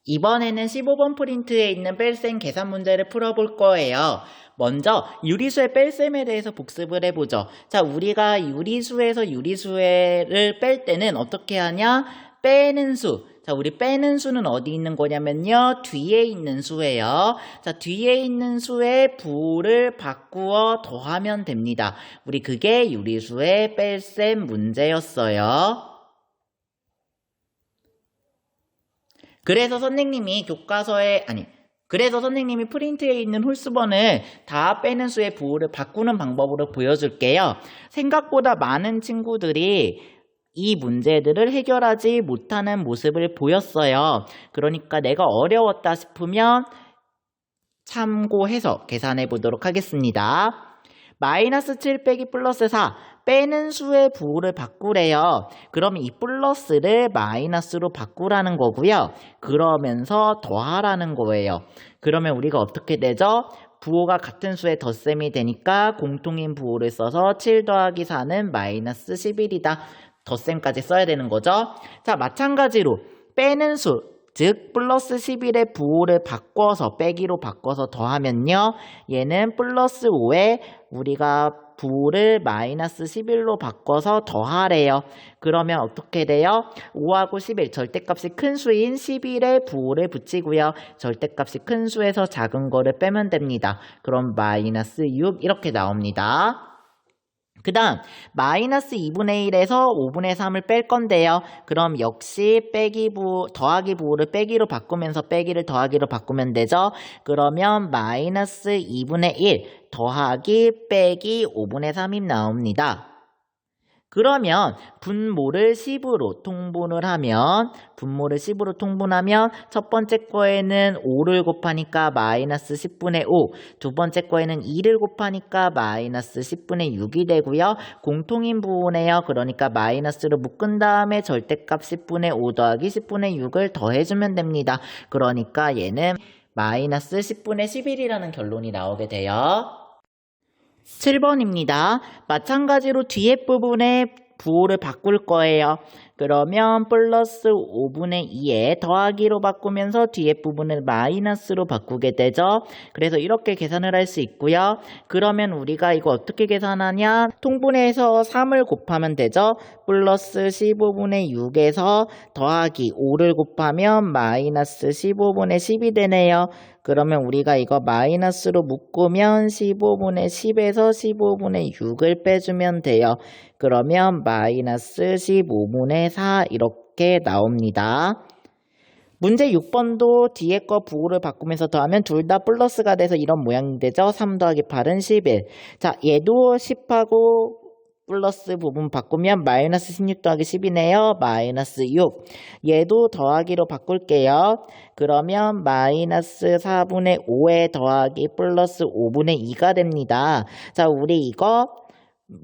이번에는 15번 프린트에 있는 뺄셈 계산 문제를 풀어볼 거예요. 먼저 유리수의 뺄셈에 대해서 복습을 해보죠. 자, 우리가 유리수에서 유리수를 뺄 때는 어떻게 하냐? 빼는 수. 자, 우리 빼는 수는 어디 있는 거냐면요. 뒤에 있는 수예요. 자, 뒤에 있는 수의 부호를 바꾸어 더하면 됩니다. 우리 그게 유리수의 뺄셈 문제였어요. 그래서 선생님이 그래서 선생님이 프린트에 있는 홀수번을 다 빼는 수의 부호를 바꾸는 방법으로 보여줄게요. 생각보다 많은 친구들이 이 문제들을 해결하지 못하는 모습을 보였어요. 그러니까 내가 어려웠다 싶으면 참고해서 계산해 보도록 하겠습니다. 마이너스 7 빼기 플러스 4 빼는 수의 부호를 바꾸래요. 그럼 이 플러스를 마이너스로 바꾸라는 거고요. 그러면서 더하라는 거예요. 그러면 우리가 어떻게 되죠? 부호가 같은 수의 덧셈이 되니까 공통인 부호를 써서 7 더하기 4는 마이너스 11이다. 덧셈까지 써야 되는 거죠. 자, 마찬가지로 빼는 수, 즉 플러스 11의 부호를 바꿔서 빼기로 바꿔서 더하면요. 얘는 플러스 5에 우리가 부호를 마이너스 11로 바꿔서 더하래요. 그러면 어떻게 돼요? 5하고 11 절대값이 큰 수인 11에 부호를 붙이고요. 절대값이 큰 수에서 작은 거를 빼면 됩니다. 그럼 마이너스 6 이렇게 나옵니다. 그 다음 마이너스 2분의 1에서 5분의 3을 뺄 건데요. 그럼 역시 더하기 부호를 빼기로 바꾸면서 빼기를 더하기로 바꾸면 되죠. 그러면 마이너스 2분의 1 더하기 빼기 5분의 3이 나옵니다. 그러면 분모를 10으로 통분을 하면 첫 번째 거에는 5를 곱하니까 마이너스 10분의 5, 두 번째 거에는 2를 곱하니까 마이너스 10분의 6이 되고요. 공통인 부호네요. 그러니까 마이너스로 묶은 다음에 절대값 10분의 5 더하기 10분의 6을 더해주면 됩니다. 그러니까 얘는 마이너스 10분의 11이라는 결론이 나오게 돼요. 7번입니다. 마찬가지로 뒤에 부분에 부호를 바꿀 거예요. 그러면 플러스 5분의 2에 더하기로 바꾸면서 뒤에 부분을 마이너스로 바꾸게 되죠. 그래서 이렇게 계산을 할 수 있고요. 그러면 우리가 이거 어떻게 계산하냐? 통분해서 3을 곱하면 되죠. 플러스 15분의 6에서 더하기 5를 곱하면 마이너스 15분의 10이 되네요. 그러면 우리가 이거 마이너스로 묶으면 15분의 10에서 15분의 6을 빼주면 돼요. 그러면 마이너스 15분의 4 이렇게 나옵니다. 문제 6번도 뒤에 거 부호를 바꾸면서 더하면 둘 다 플러스가 돼서 이런 모양이 되죠. 3 더하기 8은 11. 자, 얘도 10하고 플러스 부분 바꾸면 마이너스 16 더하기 10이네요. 마이너스 6. 얘도 더하기로 바꿀게요. 그러면 마이너스 4분의 5에 더하기 플러스 5분의 2가 됩니다. 자, 우리 이거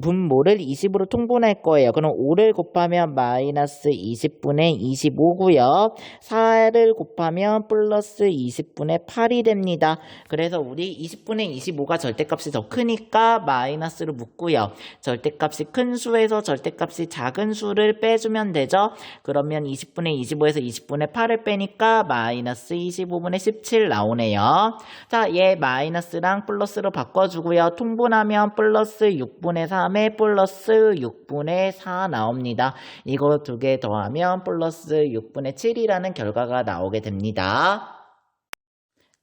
분모를 20으로 통분할 거예요. 그럼 5를 곱하면 마이너스 20분의 25고요. 4를 곱하면 플러스 20분의 8이 됩니다. 그래서 우리 20분의 25가 절대값이 더 크니까 마이너스로 묶고요. 절대값이 큰 수에서 절대값이 작은 수를 빼주면 되죠. 그러면 20분의 25에서 20분의 8을 빼니까 마이너스 25분의 17 나오네요. 자, 얘 마이너스랑 플러스로 바꿔주고요. 통분하면 플러스 6분의 3에 플러스 6분의 4 나옵니다. 이거 두 개 더하면 플러스 6분의 7이라는 결과가 나오게 됩니다.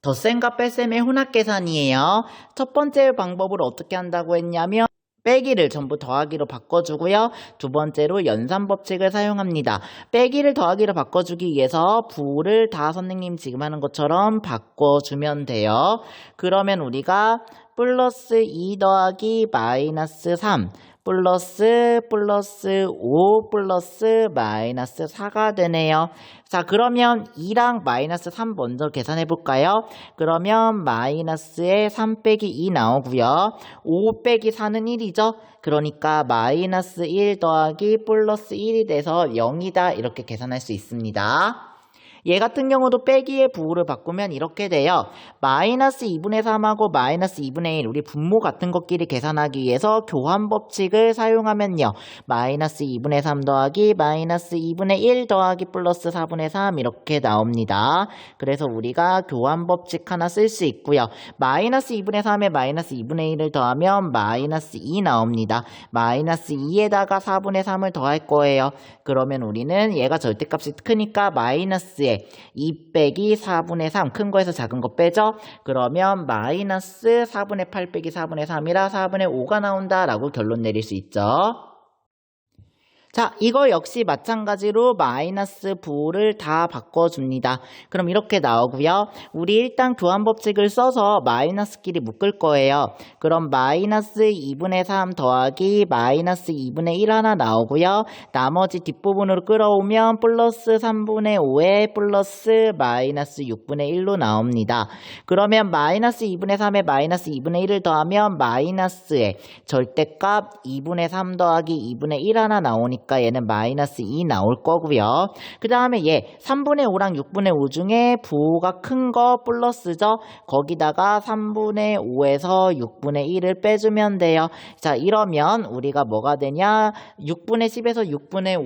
덧셈과 뺄셈의 혼합계산이에요. 첫 번째 방법을 어떻게 한다고 했냐면 빼기를 전부 더하기로 바꿔주고요. 두 번째로 연산법칙을 사용합니다. 빼기를 더하기로 바꿔주기 위해서 부호를 다 선생님 지금 하는 것처럼 바꿔주면 돼요. 그러면 우리가 플러스 2 더하기 마이너스 3 플러스 5 플러스 마이너스 4가 되네요. 자, 그러면 2랑 마이너스 3 먼저 계산해 볼까요? 그러면 마이너스에 3 빼기 2 나오고요. 5 빼기 4는 1이죠. 그러니까 마이너스 1 더하기 플러스 1이 돼서 0이다 이렇게 계산할 수 있습니다. 얘 같은 경우도 빼기의 부호를 바꾸면 이렇게 돼요. 마이너스 2분의 3하고 마이너스 2분의 1 우리 분모 같은 것끼리 계산하기 위해서 교환 법칙을 사용하면요. 마이너스 2분의 3 더하기 마이너스 2분의 1 더하기 플러스 4분의 3 이렇게 나옵니다. 그래서 우리가 교환 법칙 하나 쓸 수 있고요. 마이너스 2분의 3에 마이너스 2분의 1을 더하면 마이너스 2 나옵니다. 마이너스 2에다가 4분의 3을 더할 거예요. 그러면 우리는 얘가 절대값이 크니까 마이너스에 2 빼기 4분의 3 큰 거에서 작은 거 빼죠. 그러면 마이너스 4분의 8 빼기 4분의 3이라 4분의 5가 나온다라고 결론 내릴 수 있죠. 자, 이거 역시 마찬가지로 마이너스 부호를 다 바꿔줍니다. 그럼 이렇게 나오고요. 우리 일단 교환 법칙을 써서 마이너스끼리 묶을 거예요. 그럼 마이너스 2분의 3 더하기 마이너스 2분의 1 하나 나오고요. 나머지 뒷부분으로 끌어오면 플러스 3분의 5에 플러스 마이너스 6분의 1로 나옵니다. 그러면 마이너스 2분의 3에 마이너스 2분의 1을 더하면 마이너스에 절대값 2분의 3 더하기 2분의 1 하나 나오니까 얘는 마이너스 2 나올 거고요. 그 다음에 얘 3분의 5랑 6분의 5 중에 부호가 큰 거 플러스죠. 거기다가 3분의 5에서 6분의 1을 빼주면 돼요. 자, 이러면 우리가 뭐가 되냐? 6분의 10에서 6분의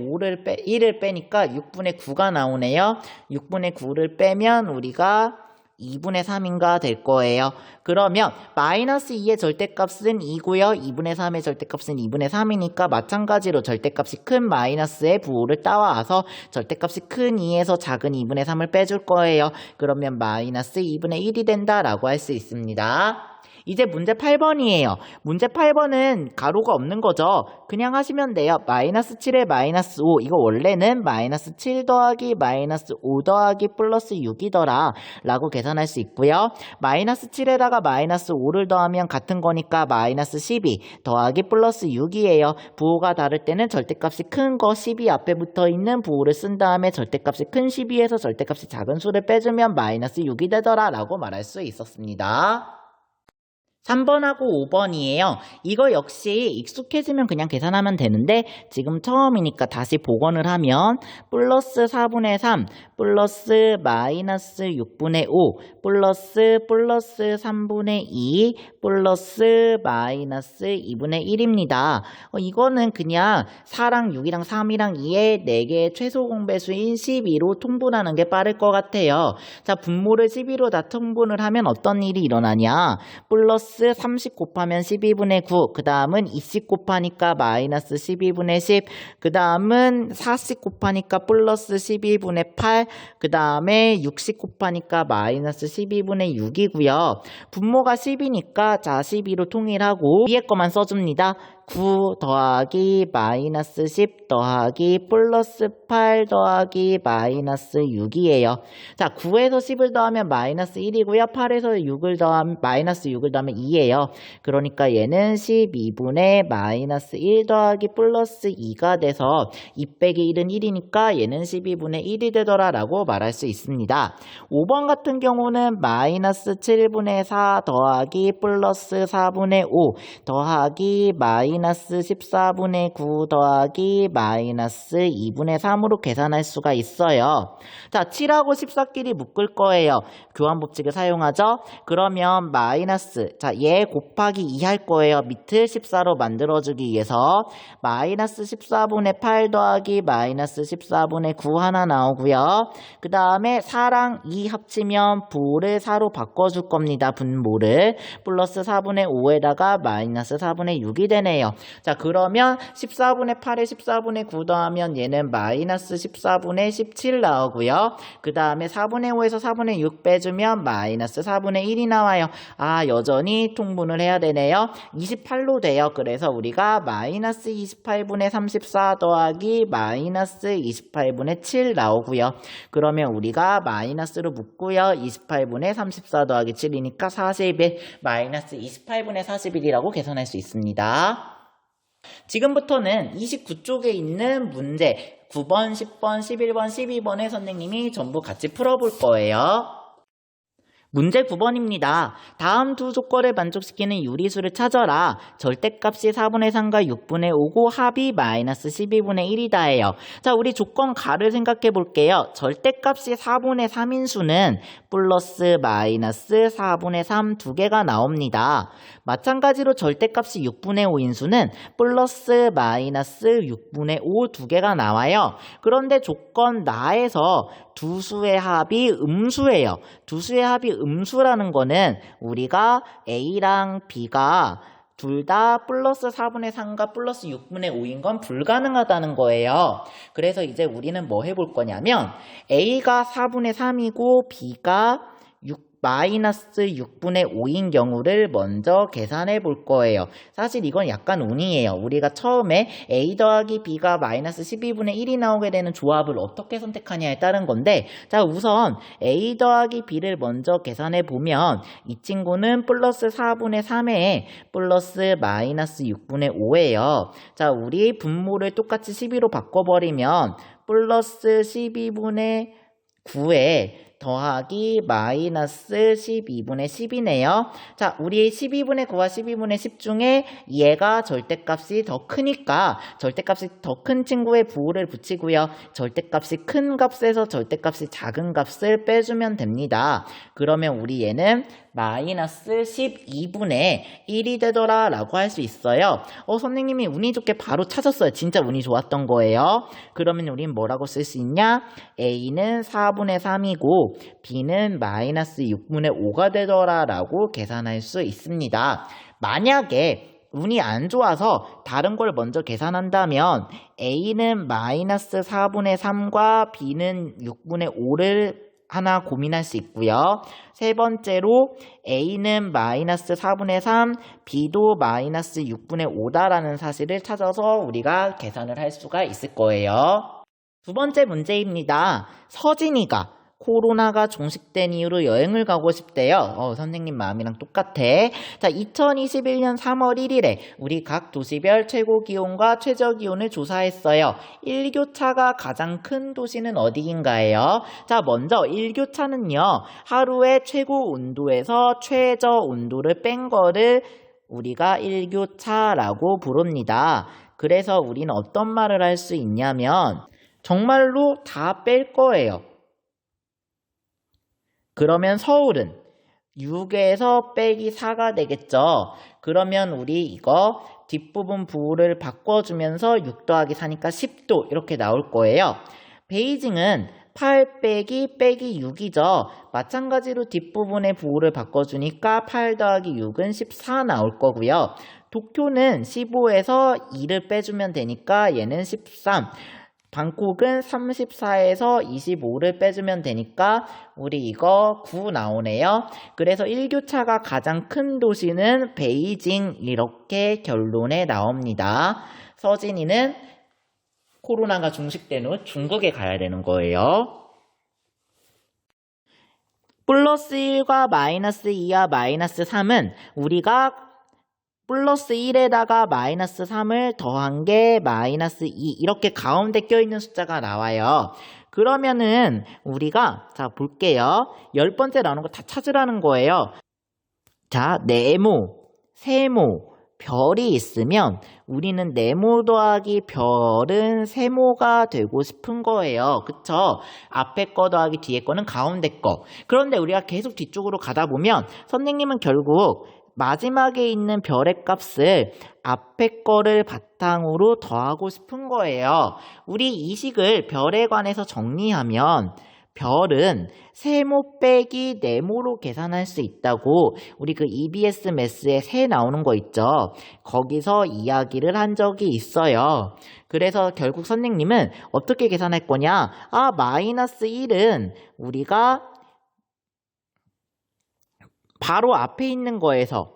1을 빼니까 6분의 9가 나오네요. 6분의 9를 빼면 우리가 2분의 3인가 될 거예요. 그러면 마이너스 2의 절대값은 2고요. 2분의 3의 절대값은 2분의 3이니까 마찬가지로 절대값이 큰 마이너스의 부호를 따와서 절대값이 큰 2에서 작은 2분의 3을 빼줄 거예요. 그러면 마이너스 2분의 1이 된다라고 할 수 있습니다. 이제 문제 8번이에요. 문제 8번은 가로가 없는 거죠. 그냥 하시면 돼요. 마이너스 7에 마이너스 5. 이거 원래는 마이너스 7 더하기 마이너스 5 더하기 플러스 6이더라 라고 계산할 수 있고요. 마이너스 7에다가 마이너스 5를 더하면 같은 거니까 마이너스 12 더하기 플러스 6이에요. 부호가 다를 때는 절대값이 큰 거 12 앞에 붙어 있는 부호를 쓴 다음에 절대값이 큰 12에서 절대값이 작은 수를 빼주면 마이너스 6이 되더라 라고 말할 수 있었습니다. 3번하고 5번이에요. 이거 역시 익숙해지면 그냥 계산하면 되는데 지금 처음이니까 다시 복원을 하면 플러스 4분의 3 플러스 마이너스 6분의 5 플러스 3분의 2 플러스 마이너스 2분의 1입니다. 이거는 그냥 4랑 6이랑 3이랑 2의 4개의 최소 공배수인 12로 통분하는 게 빠를 것 같아요. 자, 분모를 12로 다 통분을 하면 어떤 일이 일어나냐? 플러스 30 곱하면 12분의 9, 그 다음은 20 곱하니까 마이너스 12분의 10, 그 다음은 40 곱하니까 플러스 12분의 8, 그 다음에 60 곱하니까 마이너스 12분의 6이고요. 분모가 10이니까 자 12로 통일하고 위에 거만 써줍니다. 9 더하기 마이너스 10 더하기 플러스 8 더하기 마이너스 6이에요. 자, 9에서 10을 더하면 마이너스 1이고요. 8에서 6을 더하면 마이너스 6을 더하면 2예요. 그러니까 얘는 12분의 마이너스 1 더하기 플러스 2가 돼서 2 빼기 1은 1이니까 얘는 12분의 1이 되더라 라고 말할 수 있습니다. 5번 같은 경우는 마이너스 7분의 4 더하기 플러스 4분의 5 더하기 마이너스 14분의 9 더하기 마이너스 2분의 3으로 계산할 수가 있어요. 자, 7하고 14끼리 묶을 거예요. 교환 법칙을 사용하죠. 그러면 마이너스, 자, 얘 곱하기 2 할 거예요. 밑을 14로 만들어주기 위해서 마이너스 14분의 8 더하기 마이너스 14분의 9 하나 나오고요. 그 다음에 4랑 2 합치면 부호를 4로 바꿔줄 겁니다. 분모를. 플러스 4분의 5에다가 마이너스 4분의 6이 되네요. 자, 그러면 14분의 8에 14분의 9 더하면 얘는 마이너스 14분의 17 나오고요. 그 다음에 4분의 5에서 4분의 6 빼주면 마이너스 4분의 1이 나와요. 아, 여전히 통분을 해야 되네요. 28로 돼요. 그래서 우리가 마이너스 28분의 34 더하기 마이너스 28분의 7 나오고요. 그러면 우리가 마이너스로 묶고요. 28분의 34 더하기 7이니까 41 마이너스 28분의 41이라고 계산할 수 있습니다. 지금부터는 29쪽에 있는 문제 9번, 10번, 11번, 12번에 선생님이 전부 같이 풀어볼 거예요. 문제 9번입니다. 다음 두 조건을 만족시키는 유리수를 찾아라. 절대값이 4분의 3과 6분의 5고 합이 마이너스 12분의 1이다 해요. 자, 우리 조건 가를 생각해 볼게요. 절대값이 4분의 3인 수는 플러스 마이너스 4분의 3 두 개가 나옵니다. 마찬가지로 절대값이 6분의 5인 수는 플러스 마이너스 6분의 5 두 개가 나와요. 그런데 조건 나에서 두 수의 합이 음수예요. 두 수의 합이 음수라는 거는 우리가 A랑 B가 둘 다 플러스 4분의 3과 플러스 6분의 5인 건 불가능하다는 거예요. 그래서 이제 우리는 뭐 해볼 거냐면 A가 4분의 3이고 B가 마이너스 6분의 5인 경우를 먼저 계산해 볼 거예요. 사실 이건 약간 운이에요. 우리가 처음에 A 더하기 B가 마이너스 12분의 1이 나오게 되는 조합을 어떻게 선택하냐에 따른 건데, 자, 우선 A 더하기 B를 먼저 계산해 보면 이 친구는 플러스 4분의 3에 플러스 마이너스 6분의 5예요. 자, 우리 분모를 똑같이 12로 바꿔버리면 플러스 12분의 9에 더하기 마이너스 12분의 10이네요. 자, 우리 12분의 9와 12분의 10 중에 얘가 절대값이 더 크니까 절대값이 더 큰 친구의 부호를 붙이고요. 절대값이 큰 값에서 절대값이 작은 값을 빼주면 됩니다. 그러면 우리 얘는 마이너스 12분의 1이 되더라 라고 할 수 있어요. 선생님이 운이 좋게 바로 찾았어요. 진짜 운이 좋았던 거예요. 그러면 우린 뭐라고 쓸 수 있냐? A는 4분의 3이고 B는 마이너스 6분의 5가 되더라 라고 계산할 수 있습니다. 만약에 운이 안 좋아서 다른 걸 먼저 계산한다면 A는 마이너스 4분의 3과 B는 6분의 5를 하나 고민할 수 있고요. 세 번째로 A는 마이너스 4분의 3, B도 마이너스 6분의 5다라는 사실을 찾아서 우리가 계산을 할 수가 있을 거예요. 두 번째 문제입니다. 서진이가 코로나가 종식된 이후로 여행을 가고 싶대요. 선생님 마음이랑 똑같아. 자, 2021년 3월 1일에 우리 각 도시별 최고 기온과 최저 기온을 조사했어요. 일교차가 가장 큰 도시는 어디인가요? 자, 먼저 일교차는요, 하루의 최고 온도에서 최저 온도를 뺀 거를 우리가 일교차라고 부릅니다. 그래서 우리는 어떤 말을 할 수 있냐면 정말로 다 뺄 거예요. 그러면 서울은 6에서 빼기 4가 되겠죠. 그러면 우리 이거 뒷부분 부호를 바꿔주면서 6 더하기 4니까 10도 이렇게 나올 거예요. 베이징은 8 빼기 6이죠. 마찬가지로 뒷부분의 부호를 바꿔주니까 8 더하기 6은 14 나올 거고요. 도쿄는 15에서 2를 빼주면 되니까 얘는 13. 방콕은 34에서 25를 빼주면 되니까 우리 이거 9 나오네요. 그래서 일교차가 가장 큰 도시는 베이징, 이렇게 결론에 나옵니다. 서진이는 코로나가 종식된 후 중국에 가야 되는 거예요. 플러스 1과 마이너스 2와 마이너스 3은 우리가 플러스 1에다가 마이너스 3을 더한 게 마이너스 2, 이렇게 가운데 껴있는 숫자가 나와요. 그러면은 우리가 자 볼게요. 10번째 나오는 거 다 찾으라는 거예요. 자, 네모, 세모, 별이 있으면 우리는 네모 더하기 별은 세모가 되고 싶은 거예요. 그쵸? 앞에 거 더하기 뒤에 거는 가운데 거. 그런데 우리가 계속 뒤쪽으로 가다 보면 선생님은 결국 마지막에 있는 별의 값을 앞에 거를 바탕으로 더하고 싶은 거예요. 우리 이 식을 별에 관해서 정리하면 별은 세모 빼기 네모로 계산할 수 있다고 우리 그 EBS 매스에 세 나오는 거 있죠. 거기서 이야기를 한 적이 있어요. 그래서 결국 선생님은 어떻게 계산할 거냐? 마이너스 1은 우리가 바로 앞에 있는 거에서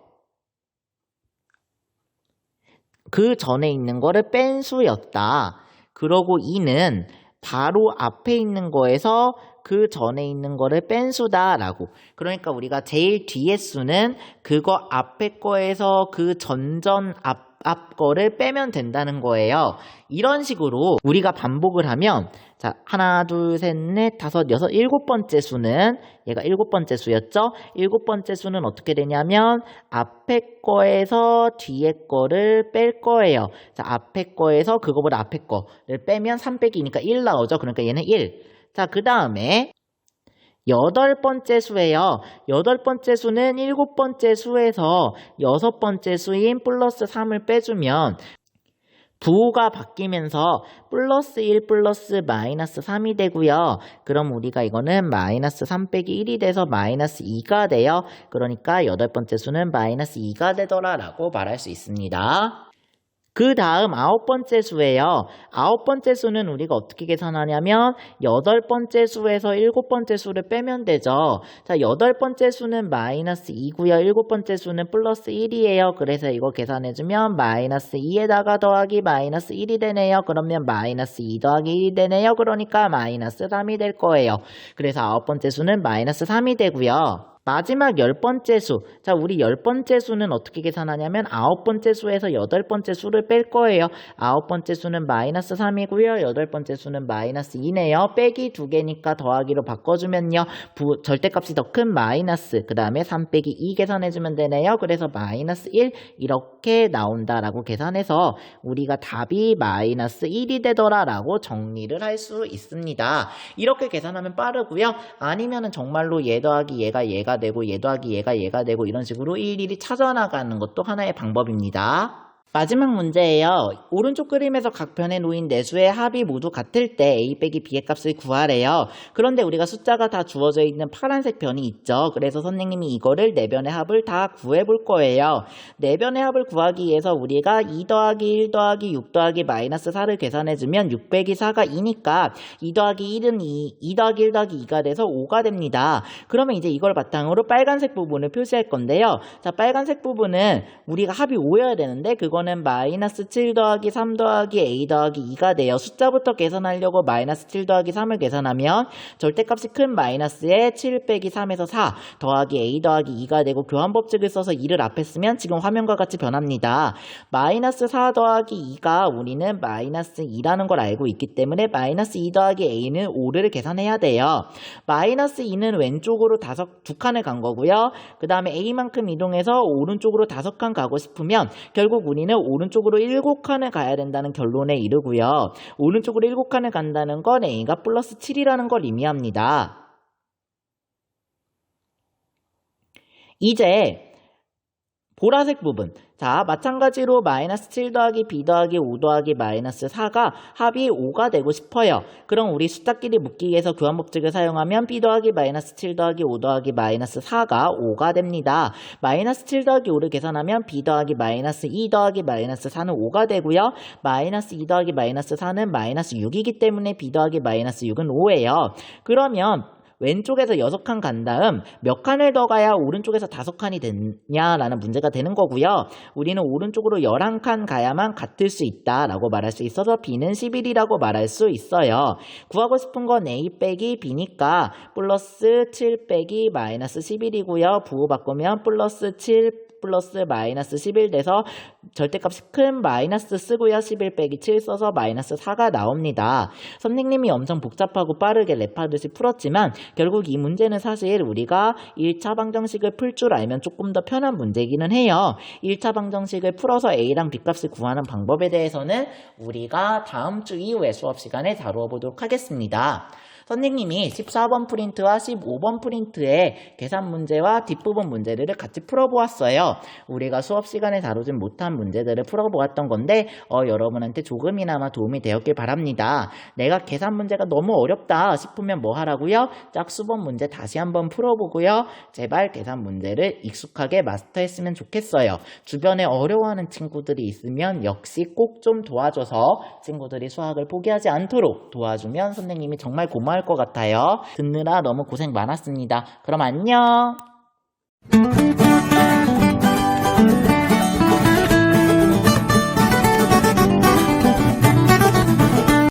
그 전에 있는 거를 뺀 수였다. 그러고 2는 바로 앞에 있는 거에서 그 전에 있는 거를 뺀 수다라고. 그러니까 우리가 제일 뒤에 수는 그거 앞에 거에서 그 전전 앞 앞 거를 빼면 된다는 거예요. 이런 식으로 우리가 반복을 하면 자, 하나, 둘, 셋, 넷, 다섯, 여섯, 일곱 번째 수는 얘가 일곱 번째 수였죠? 일곱 번째 수는 어떻게 되냐면 앞에 거에서 뒤에 거를 뺄 거예요. 자, 앞에 거에서 그거보다 앞에 거를 빼면 3 빼기 2니까 1 나오죠? 그러니까 얘는 1. 자, 그 다음에 여덟 번째 수예요. 여덟 번째 수는 일곱 번째 수에서 여섯 번째 수인 플러스 3을 빼주면 부호가 바뀌면서 플러스 1 플러스 마이너스 3이 되고요. 그럼 우리가 이거는 마이너스 3 빼기 1이 돼서 마이너스 2가 돼요. 그러니까 여덟 번째 수는 마이너스 2가 되더라 라고 말할 수 있습니다. 그 다음 아홉 번째 수예요. 아홉 번째 수는 우리가 어떻게 계산하냐면 여덟 번째 수에서 일곱 번째 수를 빼면 되죠. 자, 여덟 번째 수는 마이너스 2고요. 일곱 번째 수는 플러스 1이에요. 그래서 이거 계산해주면 마이너스 2에다가 더하기 마이너스 1이 되네요. 그러면 마이너스 2 더하기 1이 되네요. 그러니까 마이너스 3이 될 거예요. 그래서 아홉 번째 수는 마이너스 3이 되고요. 마지막 열 번째 수. 자, 우리 열 번째 수는 어떻게 계산하냐면 아홉 번째 수에서 여덟 번째 수를 뺄 거예요. 아홉 번째 수는 마이너스 3이고요. 여덟 번째 수는 마이너스 2네요. 빼기 2개니까 더하기로 바꿔주면요. 절대값이 더 큰 마이너스, 그 다음에 3 빼기 2 계산해주면 되네요. 그래서 마이너스 1 이렇게 나온다라고 계산해서 우리가 답이 마이너스 1이 되더라라고 정리를 할 수 있습니다. 이렇게 계산하면 빠르고요. 아니면은 정말로 얘 더하기 얘가 되고 얘 더하기 얘가 되고 이런 식으로 일일이 찾아나가는 것도 하나의 방법입니다. 마지막 문제예요. 오른쪽 그림에서 각 편에 놓인 내수의 합이 모두 같을 때 a 빼기 b의 값을 구하래요. 그런데 우리가 숫자가 다 주어져 있는 파란색 변이 있죠. 그래서 선생님이 이거를 네 변의 합을 다 구해볼 거예요. 네 변의 합을 구하기 위해서 우리가 2 더하기 1 더하기 6 더하기 마이너스 4를 계산해주면 6 빼기 4가 2니까 2 더하기 1은 2 더하기 1 더하기 2가 돼서 5가 됩니다. 그러면 이제 이걸 바탕으로 빨간색 부분을 표시할 건데요. 자, 빨간색 부분은 우리가 합이 5여야 되는데 그거는 마이너스 7 더하기 3 더하기 a 더하기 2가 돼요. 숫자부터 계산하려고 마이너스 7 더하기 3을 계산하면 절대값이 큰 마이너스에 7 빼기 3에서 4 더하기 a 더하기 2가 되고 교환법칙을 써서 2를 앞에 쓰면 지금 화면과 같이 변합니다. 마이너스 4 더하기 2가 우리는 마이너스 2라는 걸 알고 있기 때문에 마이너스 2 더하기 a는 5를 계산해야 돼요. 마이너스 2는 왼쪽으로 2칸을 간 거고요. 그 다음에 a만큼 이동해서 오른쪽으로 5칸 가고 싶으면 결국 우리는 오른쪽으로 7칸을 가야 된다는 결론에 이르고요. 오른쪽으로 7칸을 간다는 건 a가 플러스 7이라는 걸 의미합니다. 이제 보라색 부분. 자, 마찬가지로 마이너스 7 더하기 b 더하기 5 더하기 마이너스 4가 합이 5가 되고 싶어요. 그럼 우리 숫자끼리 묶기 위해서 교환법칙을 사용하면 b 더하기 마이너스 7 더하기 5 더하기 마이너스 4가 5가 됩니다. 마이너스 7 더하기 5를 계산하면 b 더하기 마이너스 2 더하기 마이너스 4는 5가 되고요. 마이너스 2 더하기 마이너스 4는 마이너스 6이기 때문에 b 더하기 마이너스 6은 5예요. 그러면 왼쪽에서 6칸 간 다음 몇 칸을 더 가야 오른쪽에서 5칸이 되냐라는 문제가 되는 거고요. 우리는 오른쪽으로 11칸 가야만 같을 수 있다라고 말할 수 있어서 b는 11이라고 말할 수 있어요. 구하고 싶은 건 a 빼기 b니까 플러스 7 빼기 마이너스 11이고요. 부호 바꾸면 플러스 7 플러스 마이너스 11 돼서 절대값이 큰 마이너스 쓰고요. 11 빼기 7 써서 마이너스 4가 나옵니다. 선생님이 엄청 복잡하고 빠르게 랩하듯이 풀었지만 결국 이 문제는 사실 우리가 1차 방정식을 풀 줄 알면 조금 더 편한 문제이기는 해요. 1차 방정식을 풀어서 a랑 b값을 구하는 방법에 대해서는 우리가 다음 주 이후의 수업 시간에 다루어 보도록 하겠습니다. 선생님이 14번 프린트와 15번 프린트의 계산 문제와 뒷부분 문제들을 같이 풀어보았어요. 우리가 수업 시간에 다루진 못한 문제들을 풀어보았던 건데 여러분한테 조금이나마 도움이 되었길 바랍니다. 내가 계산 문제가 너무 어렵다 싶으면 뭐 하라고요? 짝수번 문제 다시 한번 풀어보고요. 제발 계산 문제를 익숙하게 마스터했으면 좋겠어요. 주변에 어려워하는 친구들이 있으면 역시 꼭 좀 도와줘서 친구들이 수학을 포기하지 않도록 도와주면 선생님이 정말 고마울 것 같아요. 듣느라 너무 고생 많았습니다. 그럼 안녕.